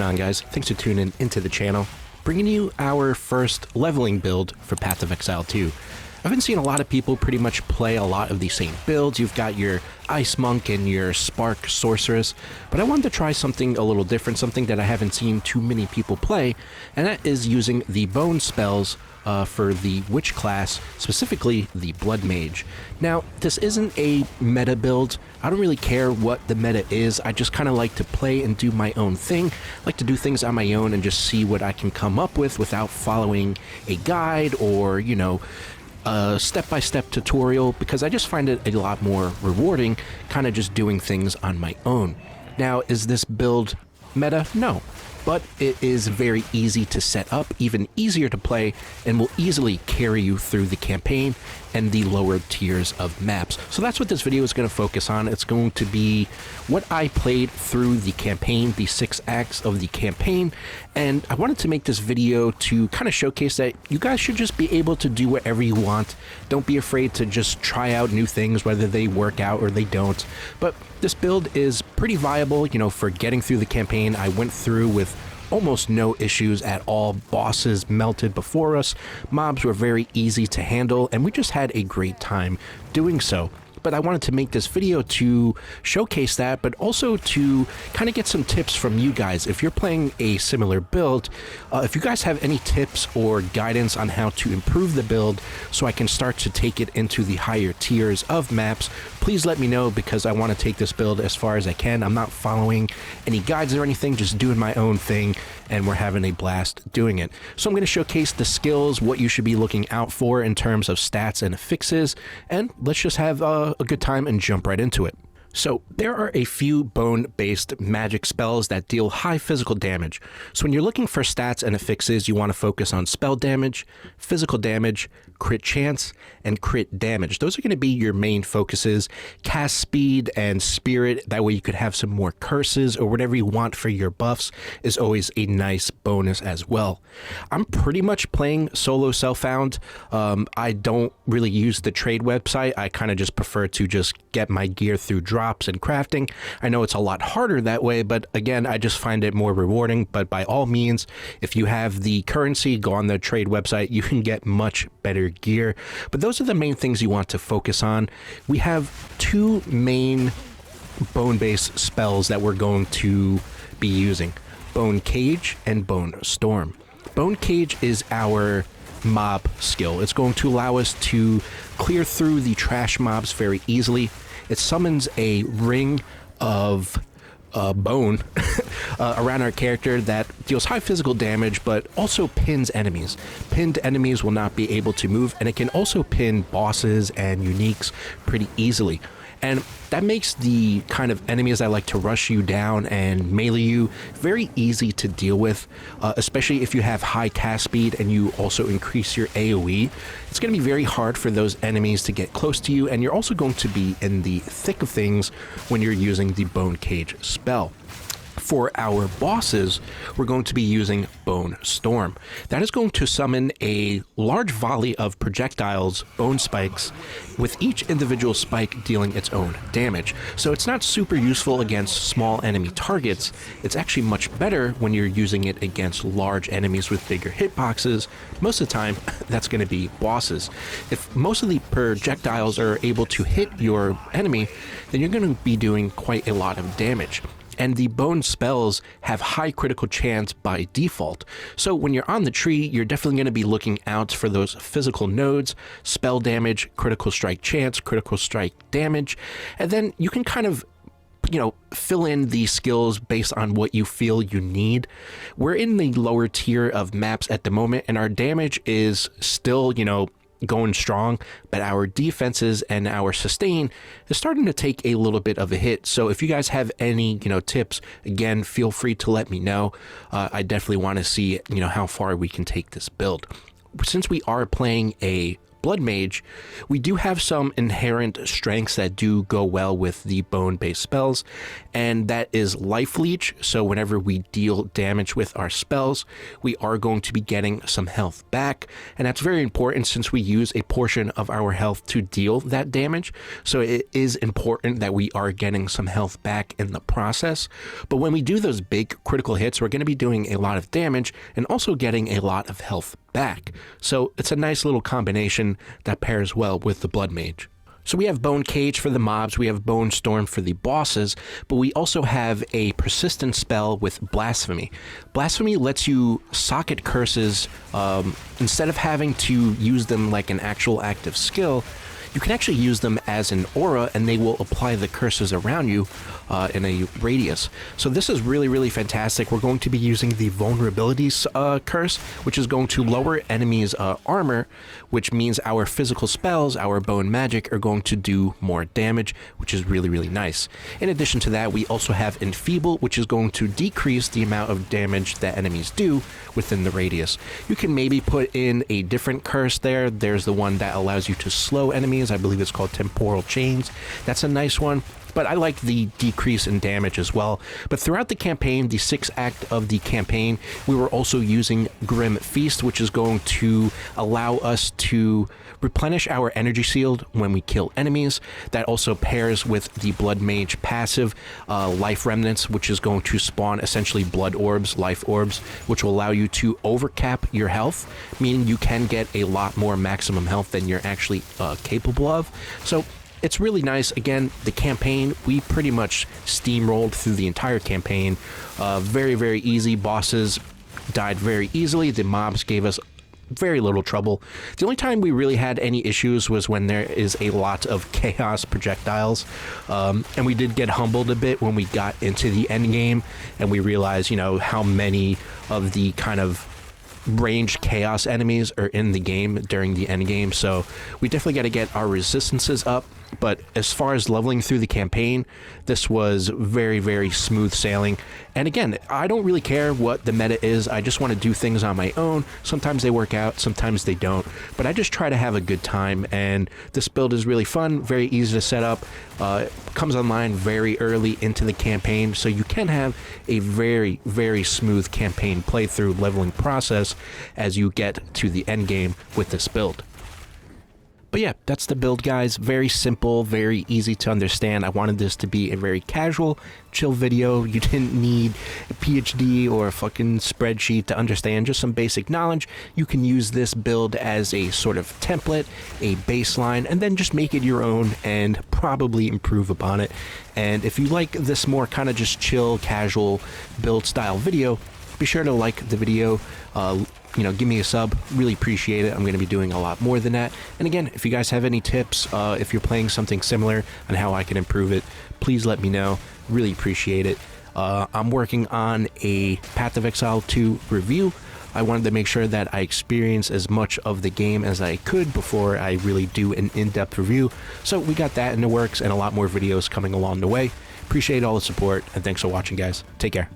on, guys? Thanks for tuning into the channel, bringing you our first leveling build for Path of Exile 2. I've been seeing a lot of people pretty much play a lot of the same builds. You've got your Ice Monk and your Spark Sorceress, but I wanted to try something a little different, something that I haven't seen too many people play, and that is using the bone spells for the Witch class, specifically the Blood Mage. Now, this isn't a meta build. I don't really care what the meta is. I just kind of like to play and do my own thing. I like to do things on my own and just see what I can come up with without following a guide or, you know, a step-by-step tutorial, because I just find it a lot more rewarding kind of just doing things on my own. Now, is this build meta? No. But it is very easy to set up, even easier to play, and will easily carry you through the campaign and the lower tiers of maps. So that's what this video is going to focus on. It's going to be what I played through the campaign, the 6 acts of the campaign, and I wanted to make this video to kind of showcase that you guys should just be able to do whatever you want. Don't be afraid to just try out new things, whether they work out or they don't. But this build is pretty viable, you know, for getting through the campaign. I went through with almost no issues at all. Bosses melted before us, mobs were very easy to handle, and we just had a great time doing so. But I wanted to make this video to showcase that, but also to kind of get some tips from you guys. If you're playing a similar build, if you guys have any tips or guidance on how to improve the build so I can start to take it into the higher tiers of maps, please let me know, because I want to take this build as far as I can. I'm not following any guides or anything, just doing my own thing, and we're having a blast doing it. So I'm going to showcase the skills, what you should be looking out for in terms of stats and affixes, and let's just have a good time and jump right into it. So there are a few bone-based magic spells that deal high physical damage. So when you're looking for stats and affixes, you want to focus on spell damage, physical damage, crit chance, and crit damage. Those are going to be your main focuses. Cast speed and spirit, that way you could have some more curses or whatever you want for your buffs, is always a nice bonus as well. I'm pretty much playing solo self-found. I don't really use the trade website. I kind of just prefer to just get my gear through drops and crafting. I know it's a lot harder that way, but again, I just find it more rewarding. But by all means, if you have the currency, go on the trade website. You can get much better gear. But those are the main things you want to focus on. We have 2 main bone-based spells that we're going to be using: Bone Cage and Bone Storm. Bone Cage is our mob skill. It's going to allow us to clear through the trash mobs very easily. It summons a ring of bone around our character that deals high physical damage, but also pins enemies. Pinned enemies will not be able to move, and it can also pin bosses and uniques pretty easily. And that makes the kind of enemies that like to rush you down and melee you very easy to deal with, especially if you have high cast speed and you also increase your AoE. It's going to be very hard for those enemies to get close to you, and you're also going to be in the thick of things when you're using the Bone Cage spell. For our bosses, we're going to be using Bone Storm. That is going to summon a large volley of projectiles, bone spikes, with each individual spike dealing its own damage. So it's not super useful against small enemy targets. It's actually much better when you're using it against large enemies with bigger hitboxes. Most of the time, that's going to be bosses. If most of the projectiles are able to hit your enemy, then you're going to be doing quite a lot of damage. And the bone spells have high critical chance by default. So when you're on the tree, you're definitely going to be looking out for those physical nodes: spell damage, critical strike chance, critical strike damage. And then you can kind of, you know, fill in the skills based on what you feel you need. We're in the lower tier of maps at the moment, and our damage is still, you know, going strong, but our defenses and our sustain is starting to take a little bit of a hit. So if you guys have any, you know, tips, again, feel free to let me know. I definitely want to see, you know, how far we can take this build. Since we are playing a Blood Mage, we do have some inherent strengths that do go well with the bone-based spells, and that is Life Leech. So whenever we deal damage with our spells, we are going to be getting some health back, and that's very important since we use a portion of our health to deal that damage. So it is important that we are getting some health back in the process. But when we do those big critical hits, we're going to be doing a lot of damage and also getting a lot of health back. So it's a nice little combination that pairs well with the Blood Mage. So we have Bone Cage for the mobs, we have Bone Storm for the bosses, but we also have a persistent spell with Blasphemy. Blasphemy lets you socket curses instead of having to use them like an actual active skill. You can actually use them as an aura, and they will apply the curses around you in a radius. So this is really, really fantastic. We're going to be using the Vulnerabilities curse, which is going to lower enemies' armor, which means our physical spells, our bone magic, are going to do more damage, which is really, really nice. In addition to that, we also have Enfeeble, which is going to decrease the amount of damage that enemies do within the radius. You can maybe put in a different curse there. There's the one that allows you to slow enemies. I believe it's called Temporal Chains. That's a nice one, but I like the decrease in damage as well. But throughout the campaign, the 6th act of the campaign, we were also using Grim Feast, which is going to allow us to replenish our energy shield when we kill enemies. That also pairs with the Blood Mage passive, Life Remnants, which is going to spawn essentially blood orbs, life orbs, which will allow you to overcap your health, meaning you can get a lot more maximum health than you're actually capable of. So it's really nice. Again, the campaign, we pretty much steamrolled through the entire campaign. Very, very easy. Bosses died very easily. The mobs gave us very little trouble. The only time we really had any issues was when there is a lot of chaos projectiles, and we did get humbled a bit when we got into the end game and we realized, you know, how many of the kind of ranged chaos enemies are in the game during the end game. So we definitely got to get our resistances up. But as far as leveling through the campaign, this was very, very smooth sailing. And again, I don't really care what the meta is. I just want to do things on my own. Sometimes they work out, sometimes they don't. But I just try to have a good time. And this build is really fun, very easy to set up. It comes online very early into the campaign, so you can have a very, very smooth campaign playthrough leveling process as you get to the end game with this build. But yeah, that's the build, guys. Very simple, very easy to understand. I wanted this to be a very casual, chill video. You didn't need a PhD or a fucking spreadsheet to understand, just some basic knowledge. You can use this build as a sort of template, a baseline, and then just make it your own and probably improve upon it. And if you like this more kind of just chill, casual build style video, be sure to like the video. You know, give me a sub. Really appreciate it. I'm going to be doing a lot more than that. And again, if you guys have any tips, if you're playing something similar on how I can improve it, please let me know. Really appreciate it. I'm working on a Path of Exile 2 review. I wanted to make sure that I experience as much of the game as I could before I really do an in-depth review. So we got that in the works and a lot more videos coming along the way. Appreciate all the support, and thanks for watching, guys. Take care.